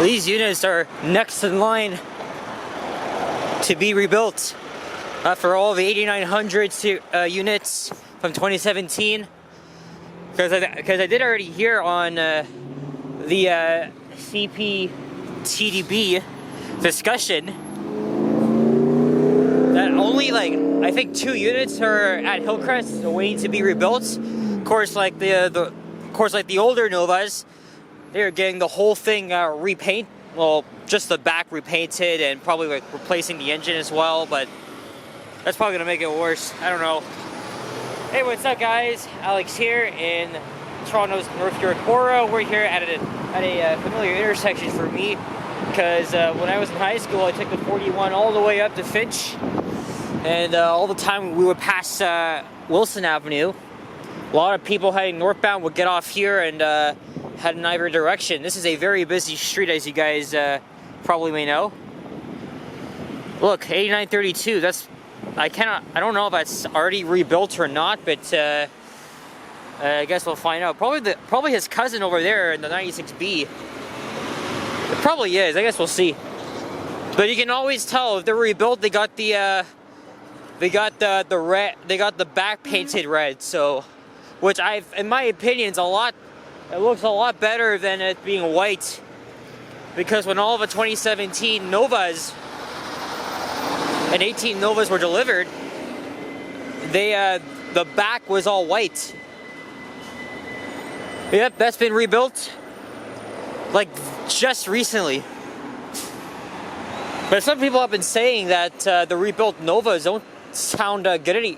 These units are next in line to be rebuilt for all the 8,900 units from 2017. Because I did already hear on the CPTDB discussion that only I think 2 units are at Hillcrest waiting to be rebuilt. Of course, like the older Novas, they're getting the whole thing repaint. Well, just the back repainted and probably replacing the engine as well. But that's probably gonna make it worse. I don't know. Hey, what's up, guys? Alex here in Toronto's North York Borough. We're here at a familiar intersection for me because when I was in high school, I took the 41 all the way up to Finch, and all the time we would pass Wilson Avenue. A lot of people heading northbound would get off here and head in either direction. This is a very busy street, as you guys probably may know. Look, 8932. That's I don't know if that's already rebuilt or not, but I guess we'll find out. Probably his cousin over there in the 96B. It probably is. I guess we'll see. But you can always tell if they're rebuilt. They got the red. They got the back painted red. So, which in my opinion, is a lot. It looks a lot better than it being white. Because when all of the 2017 Novas and 18 Novas were delivered, the back was all white. Yep, that's been rebuilt like just recently. But some people have been saying that the rebuilt Novas don't sound good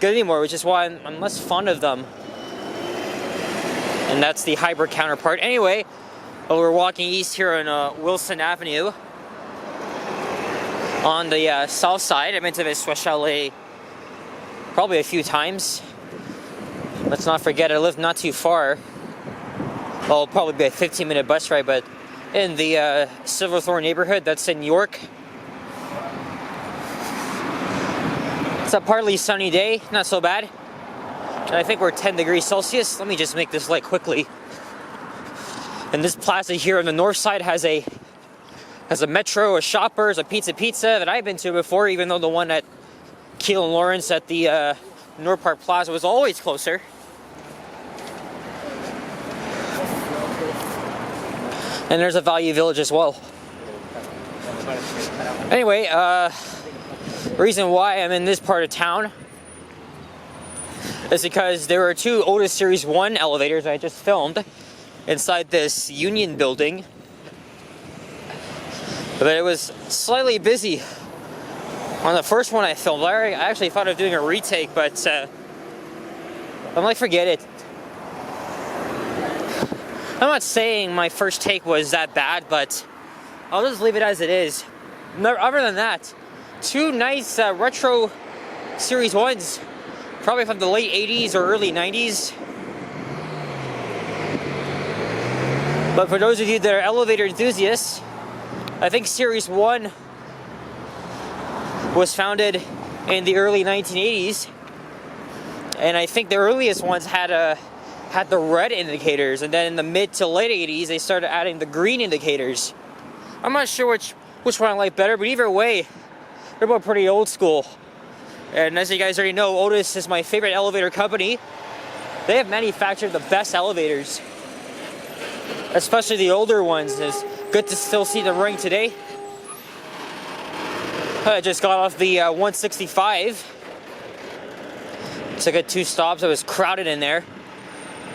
anymore, which is why I'm less fond of them. And that's the hybrid counterpart. Anyway, we're walking east here on Wilson Avenue. On the south side, I've been to this Swiss Chalet probably a few times. Let's not forget, I live not too far. Well, it'll probably be a 15-minute bus ride, but in the Silverthorne neighborhood, that's in York. It's a partly sunny day, not so bad. And I think we're 10 degrees Celsius. Let me just make this light quickly. And this plaza here on the north side has a Metro, a Shoppers, a Pizza that I've been to before, even though the one at Keel and Lawrence at the North Park Plaza was always closer. And there's a Value Village as well. Anyway, the reason why I'm in this part of town is because there were 2 Otis Series 1 elevators I just filmed inside this Union building. But it was slightly busy on the first one I filmed. I actually thought of doing a retake, but I'm like, forget it. I'm not saying my first take was that bad, but I'll just leave it as it is. Other than that, 2 nice retro Series 1s, probably from the late 80s or early 90s. But for those of you that are elevator enthusiasts, I think Series 1 was founded in the early 1980s, and I think the earliest ones had the red indicators, and then in the mid to late 80s they started adding the green indicators. I'm not sure which one I like better, but either way, they're both pretty old school. And as you guys already know, Otis is my favorite elevator company. They have manufactured the best elevators, especially the older ones. It's good to still see them running today. I just got off the 165. Took 2 stops. It was crowded in there,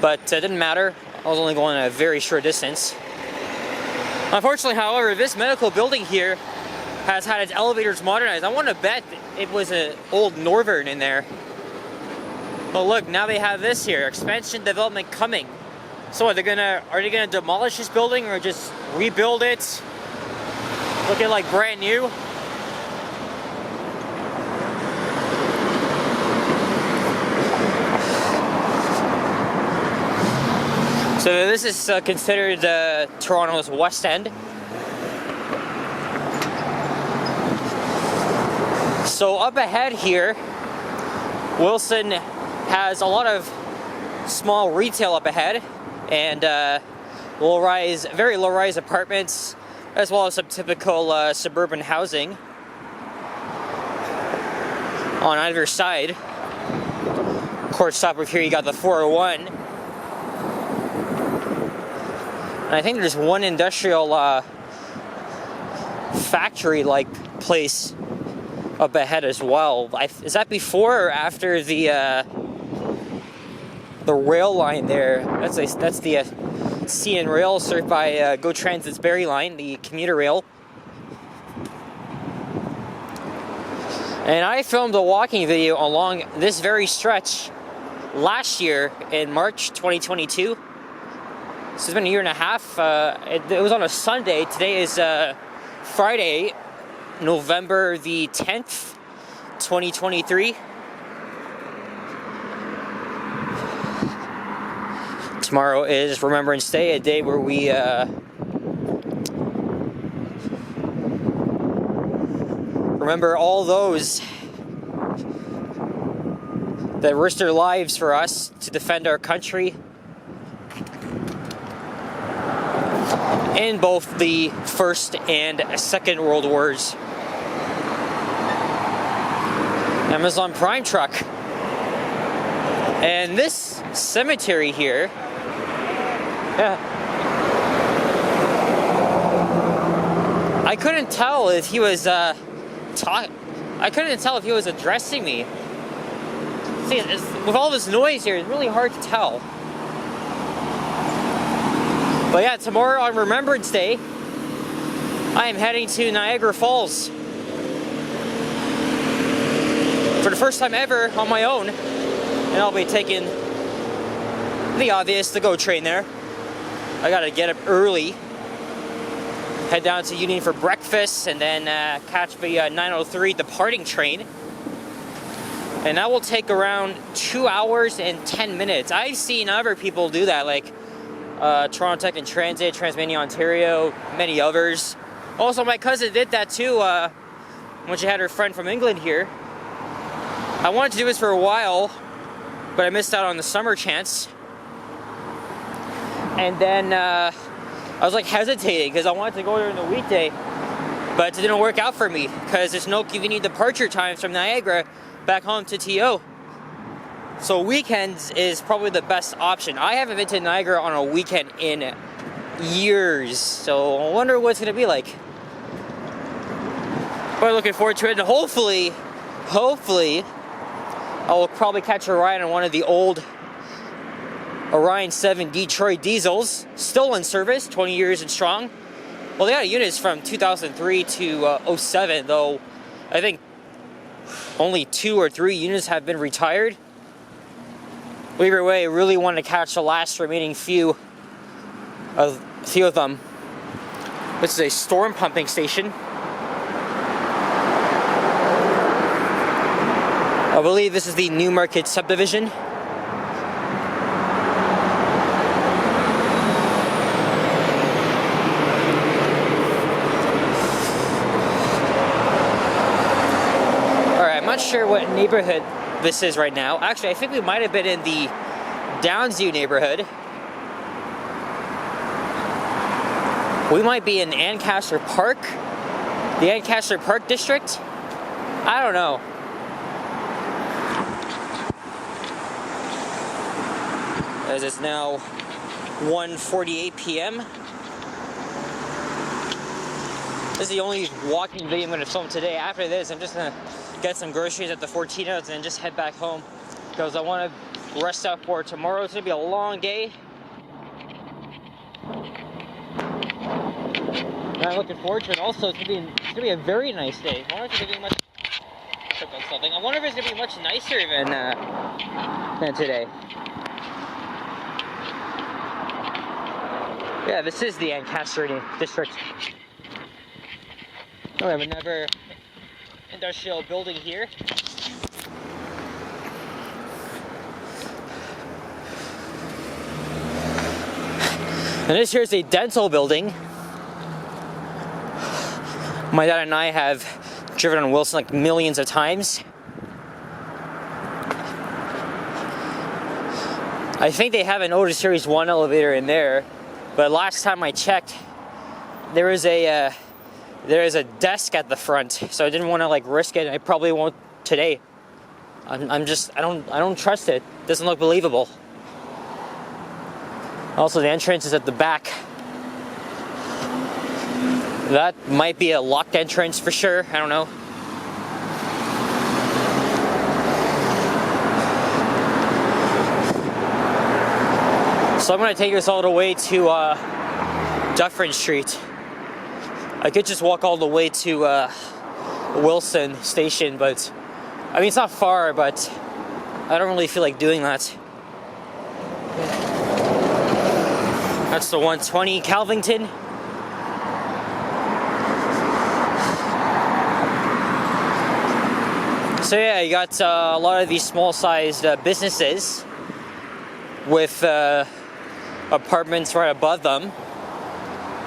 but it didn't matter. I was only going a very short distance. Unfortunately, however, this medical building here has had its elevators modernized. I want to bet it was an old Northern in there. But look, now they have this here. Expansion development coming. So are they gonna demolish this building or just rebuild it? Looking like brand new. So this is considered Toronto's West End. So up ahead here, Wilson has a lot of small retail up ahead, and very low-rise apartments, as well as some typical suburban housing on either side. Of course, top of here you got the 401. And I think there's one industrial factory-like place up ahead as well. Is that before or after the rail line there? That's the CN Rail, served by Go Transit's Berry Line, the commuter rail. And I filmed a walking video along this very stretch last year in March 2022. This has been a year and a half. It was on a Sunday. Today is Friday, November the 10th, 2023. Tomorrow is Remembrance Day, a day where we remember all those that risked their lives for us to defend our country in both the First and Second World Wars. Amazon Prime truck. And this cemetery here, I couldn't tell if he was I couldn't tell if he was addressing me. See, with all this noise here, it's really hard to tell. But yeah, tomorrow on Remembrance Day, I am heading to Niagara Falls for the first time ever on my own, and I'll be taking the obvious, the GO train there. I gotta get up early, head down to Union for breakfast, and then catch the 9:03 departing train. And that will take around 2 hours and 10 minutes. I've seen other people do that, like Toronto Tech and Transit, Transmania Ontario, many others. Also, my cousin did that too when she had her friend from England here. I wanted to do this for a while, but I missed out on the summer chance. And then I was like hesitating because I wanted to go during the weekday, but it didn't work out for me because there's no convenient departure times from Niagara back home to TO. So weekends is probably the best option. I haven't been to Niagara on a weekend in years, so I wonder what it's gonna be like. But looking forward to it, and hopefully, I will probably catch a ride on one of the old Orion 7 Detroit diesels, still in service, 20 years and strong. Well, they got units from 2003 to 07, though I think only 2 or 3 units have been retired. Either way, I really want to catch the last remaining few of them. This is a storm pumping station. I believe this is the Newmarket subdivision. Alright, I'm not sure what neighborhood this is right now. Actually, I think we might have been in the Downsview neighborhood. We might be in Ancaster Park, the Ancaster Park district. I don't know. As it's now 1:48 p.m. This is the only walking video I'm going to film today. After this, I'm just going to get some groceries at the Fortinos and just head back home because I want to rest up for tomorrow. It's going to be a long day. And I'm looking forward to it. Also, it's going to be a very nice day. I wonder if it's going to be much. I wonder if it's going to be much nicer than today. Yeah, this is the Ancaster district. Oh, we have another industrial building here. And this here is a dental building. My dad and I have driven on Wilson like millions of times. I think they have an Otis Series 1 elevator in there. But last time I checked, there is a desk at the front, so I didn't want to like risk it. I probably won't today. I don't trust it. Doesn't look believable. Also, the entrance is at the back. That might be a locked entrance for sure. I don't know. So I'm gonna take this all the way to Dufferin Street. I could just walk all the way to Wilson Station, but I mean it's not far, but I don't really feel like doing that. That's the 120 Calvington. So yeah, you got a lot of these small-sized businesses with apartments right above them.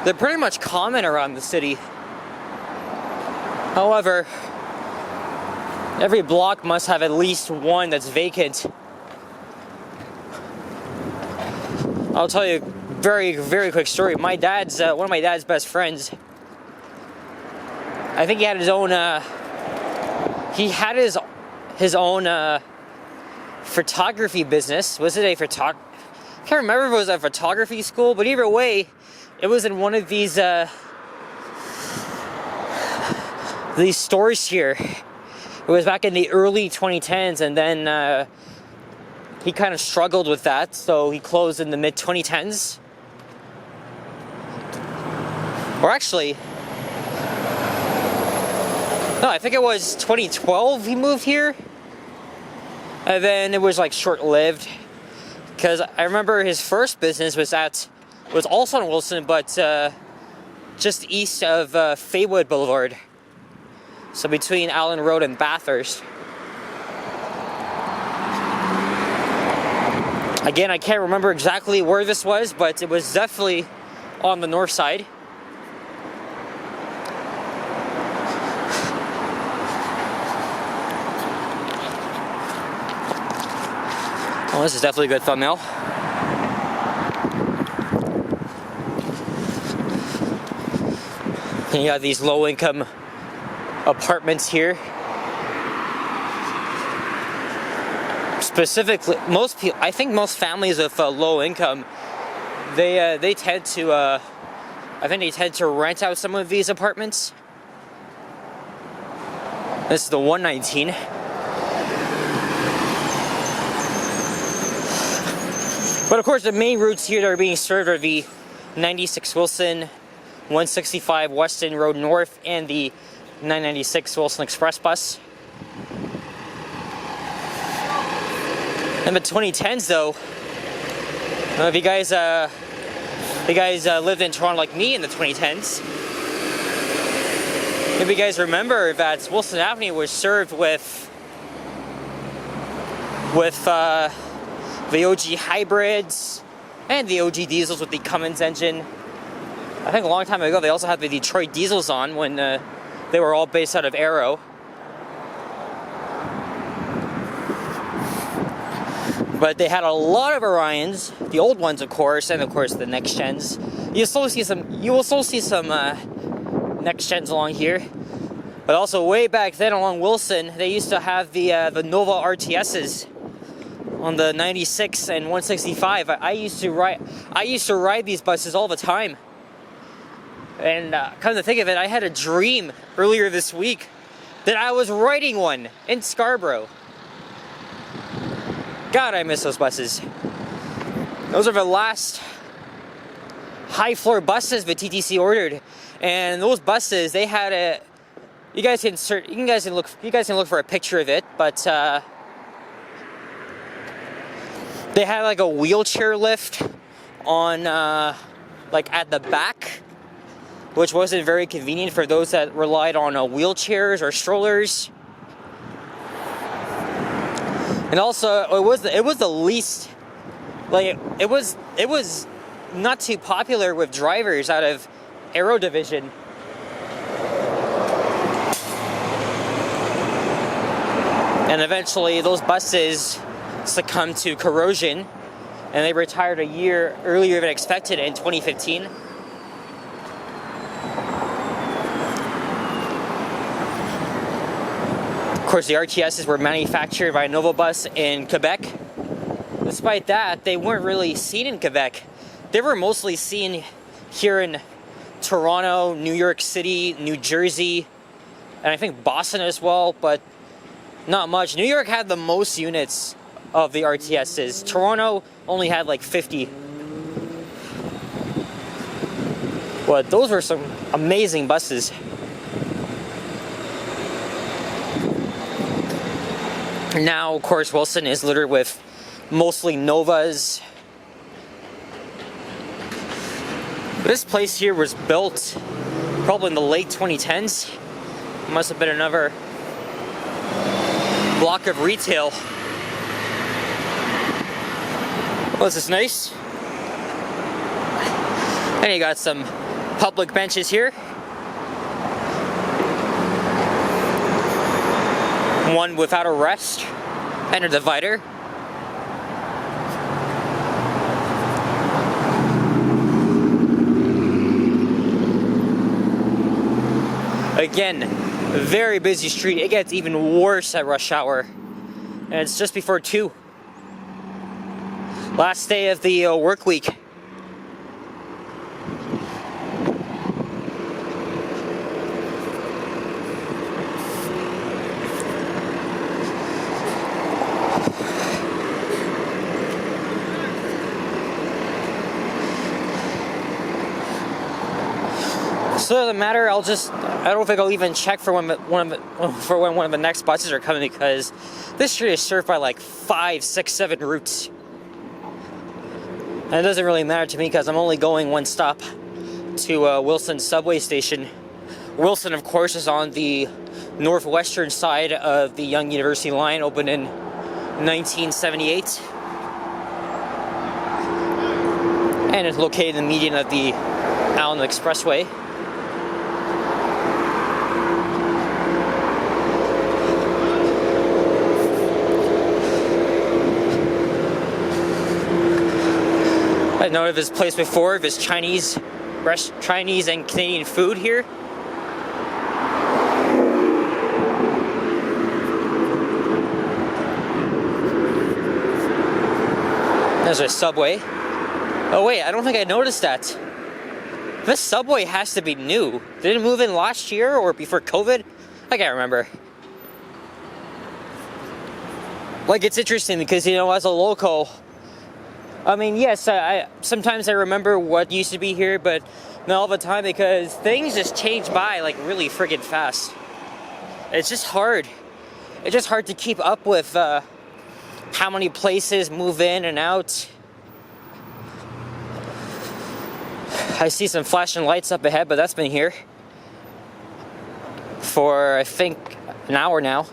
They're pretty much common around the city. However, every block must have at least one that's vacant. I'll tell you a very, very quick story. My dad's one of my dad's best friends. I think he had his own. He had his own photography business. Was it a I can't remember if it was a photography school, but either way, it was in one of these stores here. It was back in the early 2010s, and then he kind of struggled with that, so he closed in the mid 2010s. Or actually, no, I think it was 2012 he moved here. And then it was like short-lived, because I remember his first business was also in Wilson, but just east of Faywood Boulevard. So between Allen Road and Bathurst. Again, I can't remember exactly where this was, but it was definitely on the north side. Oh, this is definitely a good thumbnail. And you got these low-income apartments here. Specifically, I think most families of low income, they tend to, I think they tend to rent out some of these apartments. This is the 119. But of course, the main routes here that are being served are the 96 Wilson, 165 Weston Road North, and the 996 Wilson Express bus. In the 2010s, though, if you guys lived in Toronto like me in the 2010s, if you guys remember that Wilson Avenue was served with the OG hybrids and the OG diesels with the Cummins engine. I think a long time ago they also had the Detroit diesels on when they were all based out of Aero. But they had a lot of Orions, the old ones of course, and of course the next gens. You will still see some next gens along here. But also way back then along Wilson, they used to have the Nova RTSs on the 96 and 165. I used to ride these buses all the time. And come to think of it, I had a dream earlier this week that I was riding one in Scarborough. God, I miss those buses. Those are the last high floor buses that TTC ordered, and those buses, they had a. You guys can look for a picture of it, but they had like a wheelchair lift on like at the back, which wasn't very convenient for those that relied on wheelchairs or strollers. And also, it was the least, like, it was not too popular with drivers out of Aero Division. And eventually those buses succumbed to corrosion and they retired a year earlier than expected in 2015. Of course, the RTSs were manufactured by Novabus in Quebec. Despite that, they weren't really seen in Quebec. They were mostly seen here in Toronto, New York City, New Jersey, and I think Boston as well, but not much. New York had the most units of the RTSs. Toronto only had like 50. But those were some amazing buses. Now, of course, Wilson is littered with mostly Novas. This place here was built probably in the late 2010s. Must have been another block of retail. Well, this is nice. And you got some public benches here. One without a rest and a divider. Again, very busy street. It gets even worse at rush hour. And it's just before 2. Last day of the work week. So it doesn't matter, I don't think I'll even check for when one of the next buses are coming, because this street is served by like 5, 6, 7 routes. And it doesn't really matter to me because I'm only going one stop to Wilson subway station. Wilson, of course, is on the northwestern side of the Yonge University line, opened in 1978. And it's located in the median of the Allen Expressway. I know of this place before, of his Chinese and Canadian food here. There's a subway. Oh wait, I don't think I noticed that. This subway has to be new. Did it move in last year or before COVID? I can't remember. Like, it's interesting because, you know, as a local, I mean, yes, sometimes I remember what used to be here, but not all the time, because things just change by like really friggin' fast. It's just hard. It's just hard to keep up with how many places move in and out. I see some flashing lights up ahead, but that's been here for, I think, an hour now.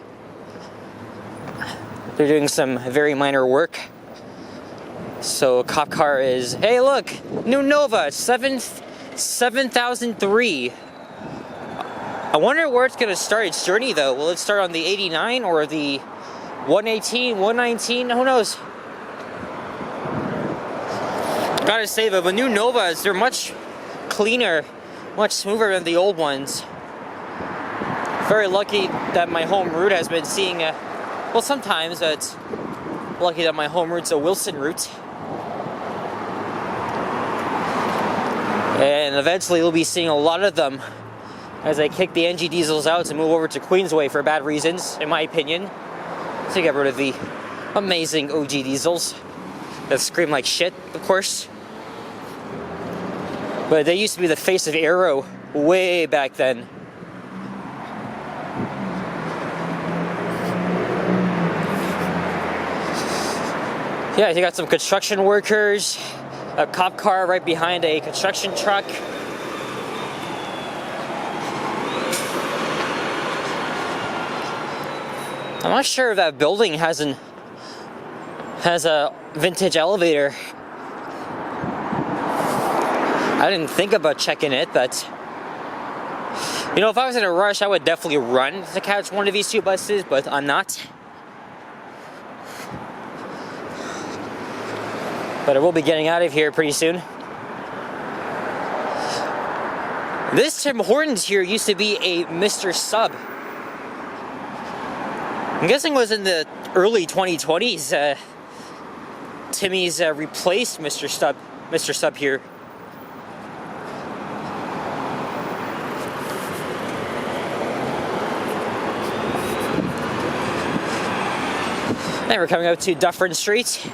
They're doing some very minor work. So a cop car is, hey look, new Nova, 7003. I wonder where it's gonna start its journey though. Will it start on the 89 or the 118, 119? Who knows? Gotta say though, the new Novas, they're much cleaner, much smoother than the old ones. Very lucky that my home route has been seeing well, sometimes it's lucky that my home route's a Wilson route. And eventually we'll be seeing a lot of them as they kick the NG diesels out and move over to Queensway for bad reasons, in my opinion. To get rid of the amazing OG diesels that scream like shit, of course. But they used to be the face of Aero way back then. Yeah, you got some construction workers, a cop car right behind a construction truck. I'm not sure if that building has a vintage elevator. I didn't think about checking it, but you know, if I was in a rush, I would definitely run to catch one of these two buses, but I'm not. But I will be getting out of here pretty soon. This Tim Hortons here used to be a Mr. Sub. I'm guessing it was in the early 2020s. Timmy's replaced Mr. Sub here. And we're coming up to Dufferin Street.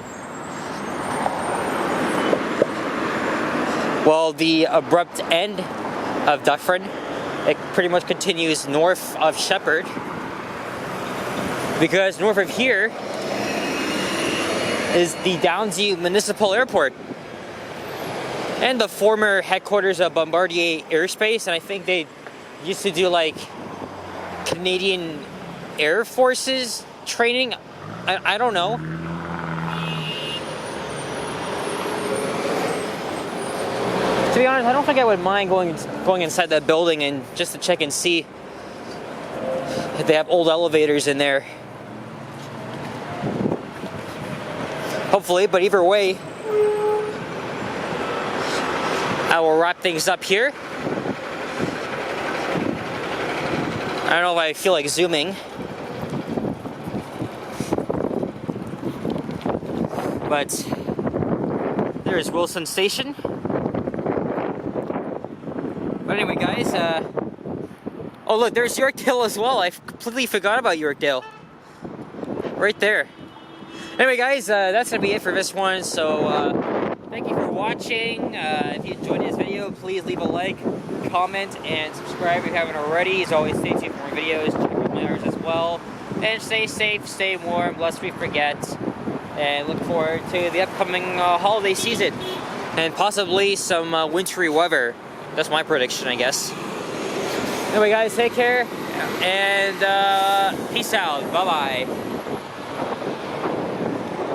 Well, the abrupt end of Dufferin, it pretty much continues north of Shepherd, because north of here is the Downsview Municipal Airport and the former headquarters of Bombardier Aerospace, and I think they used to do like Canadian Air Forces training. I don't know. To be honest, I don't think I would mind going inside that building and just to check and see if they have old elevators in there. Hopefully, but either way, I will wrap things up here. I don't know if I feel like zooming, but there's Wilson Station. But anyway, guys, oh look, there's Yorkdale as well. I completely forgot about Yorkdale. Right there. Anyway, guys, that's gonna be it for this one. So, thank you for watching. If you enjoyed this video, please leave a like, comment, and subscribe if you haven't already. As always, stay tuned for more videos. Check out my others as well. And stay safe, stay warm, lest we forget. And look forward to the upcoming holiday season. And possibly some wintry weather. That's my prediction, I guess. Anyway, guys, take care. And peace out. Bye-bye.